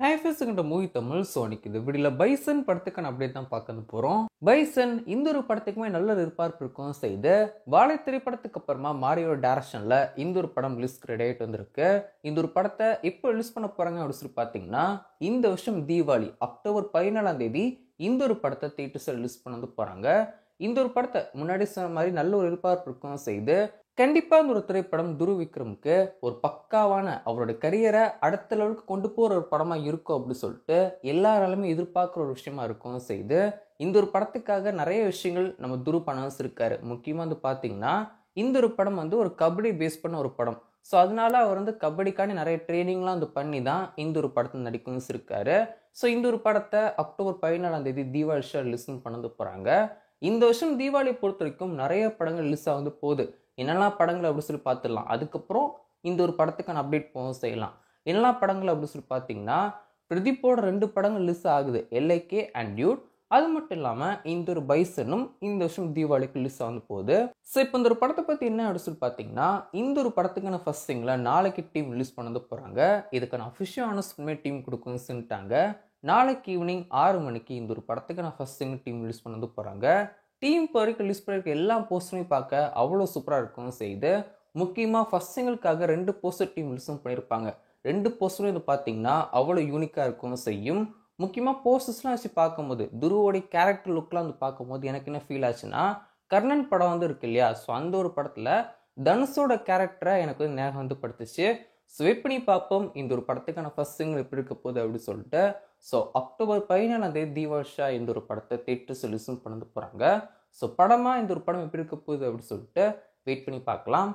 Hi ஃபிஸ்ங்கிட்ட movie Tamil சோனிக்கு இது வீடியோல bison படத்துக்கான அப்டேட் தான் பார்க்க போறோம். பைசன் இந்த ஒரு படத்துக்குமே நல்ல எதிர்பார்ப்பு இருக்கும் செய்து வாழை திரைப்படத்துக்கு அப்புறமா மாரியோட டைரக்ஷன்ல இந்த ஒரு படம் ரிலீஸ்க்கு ரெடி ஆயிட்டு வந்திருக்கு. இந்த ஒரு படத்தை எப்போ ரிலீஸ் பண்ண போறாங்க அப்படின்னு சொல்லி பார்த்தீங்கன்னா இந்த வருஷம் தீபாவளி அக்டோபர் 14ஆம் தேதி இந்த ஒரு படத்தை தியேட்டர்ஸ்ல ரிலீஸ் பண்ண வந்து போறாங்க. இந்த ஒரு படத்தை முன்னாடி சொன்ன மாதிரி நல்ல ஒரு எதிர்பார்ப்பு இருக்கும் செய்து கண்டிப்பா இந்த ஒரு திரைப்படம் துருவ் விக்ரமுக்கு ஒரு பக்காவான அவரோட கரியரை அடுத்த லெவலுக்கு கொண்டு போற ஒரு படமா இருக்கும் அப்படின்னு சொல்லிட்டு எல்லாராலுமே எதிர்பார்க்குற ஒரு விஷயமா இருக்கும் செய்து இந்த ஒரு படத்துக்காக நிறைய விஷயங்கள் நம்ம துருவ் பண்ண வச்சிருக்காரு. முக்கியமா வந்து பாத்தீங்கன்னா இந்த ஒரு படம் வந்து ஒரு கபடி பேஸ் பண்ண ஒரு படம். ஸோ அதனால அவர் வந்து கபடிக்கான நிறைய ட்ரைனிங்லாம் வந்து பண்ணி தான் இந்த ஒரு படத்தை நடிக்க வச்சிருக்காரு. ஸோ இந்த ஒரு படத்தை அக்டோபர் 14ஆம் தேதி தீபாவளி ரிலீஸ் பண்ண போறாங்க. இந்த வருஷம் தீபாவளியை பொறுத்த வரைக்கும் நிறைய படங்கள் ரிலீஸ் ஆகுது போகுது. என்னெல்லாம் படங்கள் அப்படின்னு சொல்லி பார்த்துடலாம். அதுக்கப்புறம் இந்த ஒரு படத்துக்கான அப்டேட் போக செய்யலாம். என்னெல்லாம் படங்கள் அப்படின்னு சொல்லி பார்த்தீங்கன்னா பிரதீப்போட 2 படங்கள் ரிலீஸ் ஆகுது, எல்ஐகே அண்ட் டியூட். அது மட்டும் இல்லாமல் இந்த ஒரு பைசனும் இந்த வருஷம் தீபாவளிக்கு ரிலீஸ் ஆக போகுது. ஸோ இப்போ இந்த ஒரு படத்தை பற்றி என்ன அப்படின்னு சொல்லி பார்த்தீங்கன்னா இந்த ஒரு படத்துக்கான ஃபர்ஸ்ட் சிங்கில் நாளைக்கு டீம் ரிலீஸ் பண்ண போகிறாங்க. இதுக்கான அஃபிஷியல் அனௌன்ஸ்மெண்ட் டீம் கொடுக்குன்னு சொல்லிட்டாங்க. நாளைக்கு ஈவினிங் 6 மணிக்கு இந்த ஒரு படத்துக்கான ஃபர்ஸ்ட் சிங்கிள் டீம் ரிலீஸ் பண்ண போகிறாங்க. டீம் இப்போ வரைக்கும் ரிலீஸ் பண்ணியிருக்க எல்லா போஸ்டருமே பார்க்க அவ்வளோ சூப்பராக இருக்கும் செய்து முக்கியமாக ஃபர்ஸ்ட் சிங்கிளுக்காக 2 போஸ்டர் டீம் ரிலீஸும் பண்ணியிருப்பாங்க. 2 போஸ்டரும் இது பார்த்தீங்கன்னா அவ்வளோ யூனிக்காக இருக்கும் செய்யும். முக்கியமாக போஸ்டர்ஸ்லாம் வச்சு பார்க்கும்போது துருவோடைய கேரக்டர் லுக்லாம் வந்து பார்க்கும்போது எனக்கு என்ன ஃபீல் ஆச்சுன்னா கர்ணன் படம் வந்து இருக்கு இல்லையா, ஸோ அந்த ஒரு படத்தில் தனுஷோட கேரக்டரை எனக்கு வந்து ஞாபகம் வந்து படுத்துச்சு. ஸோ வெயிட் பண்ணி பார்ப்போம் இந்த ஒரு படத்துக்கான ஃபர்ஸ்ட் சிங்கிள் எப்படி இருக்க போகுது அப்படின்னு சொல்லிட்டு. ஸோ அக்டோபர் 14ஆம் தேதி தீபாவளிஷா இந்த ஒரு படத்தை தேட்டர்ஸ் ரிலீஸும் பண்ண போகிறாங்க. ஸோ படமாக இந்த ஒரு படம் எப்படி இருக்க போகுது அப்படின்னு சொல்லிட்டு வெயிட் பண்ணி பார்க்கலாம்.